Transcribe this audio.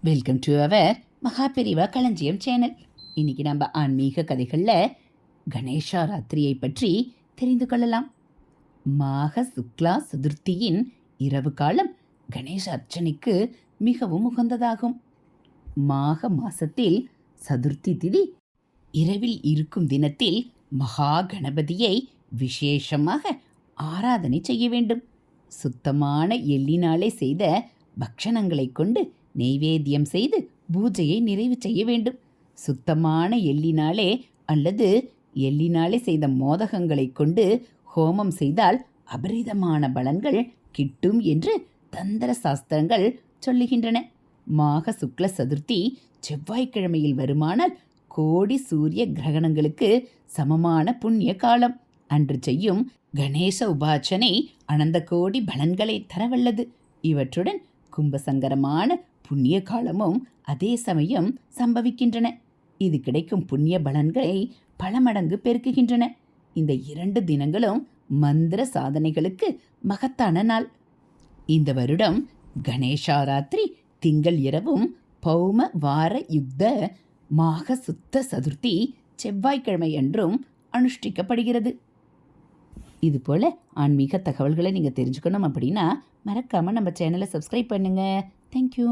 Welcome to our Maha Periyava களஞ்சியம் channel. இன்னைக்கு நம்ம ஆன்மீக கதைகளில் கணேஷா ராத்திரியை பற்றி தெரிந்து கொள்ளலாம். மாக சுக்லா சதுர்த்தியின் இரவு காலம் கணேச அர்ச்சனைக்கு மிகவும் உகந்ததாகும். மாக மாசத்தில் சதுர்த்தி திதி இரவில் இருக்கும் தினத்தில் மகா கணபதியை விசேஷமாக ஆராதனை செய்ய வேண்டும். சுத்தமான எள்ளினாலே செய்த பக்ஷணங்களை கொண்டு நெய்வேத்தியம் செய்து பூஜையை நிறைவு செய்ய வேண்டும். சுத்தமான எள்ளினாலே அல்லது எள்ளினாலே செய்த மோதகங்களை கொண்டு ஹோமம் செய்தால் அபரிதமான பலன்கள் கிட்டும் என்று தந்திர சாஸ்திரங்கள் சொல்லுகின்றன. மாக சுக்ல சதுர்த்தி செவ்வாய்க்கிழமையில் வருமானால் கோடி சூரிய கிரகணங்களுக்கு சமமான புண்ணிய காலம். அன்று செய்யும் கணேச உபாசனை அனந்த கோடி பலன்களை தரவல்லது. இவற்றுடன் கும்பசங்கரமான புண்ணிய காலமும் அதே சமயம் சம்பவிக்கின்றன. இது கிடைக்கும் புண்ணிய பலன்களை பல மடங்கு பெருக்குகின்றன. இந்த 2 தினங்களும் மந்திர சாதனைகளுக்கு மகத்தான நாள். இந்த வருடம் கணேஷாராத்திரி திங்கள் இரவும் பௌம வார யுக்த மாக சுத்த சதுர்த்தி செவ்வாய்க்கிழமை அன்றும் அனுஷ்டிக்கப்படுகிறது. இதுபோல் ஆன்மீக தகவல்களை நீங்கள் தெரிஞ்சுக்கணும் அப்படின்னா மறக்காமல் நம்ம சேனலை சப்ஸ்கிரைப் பண்ணுங்கள். தேங்க்யூ.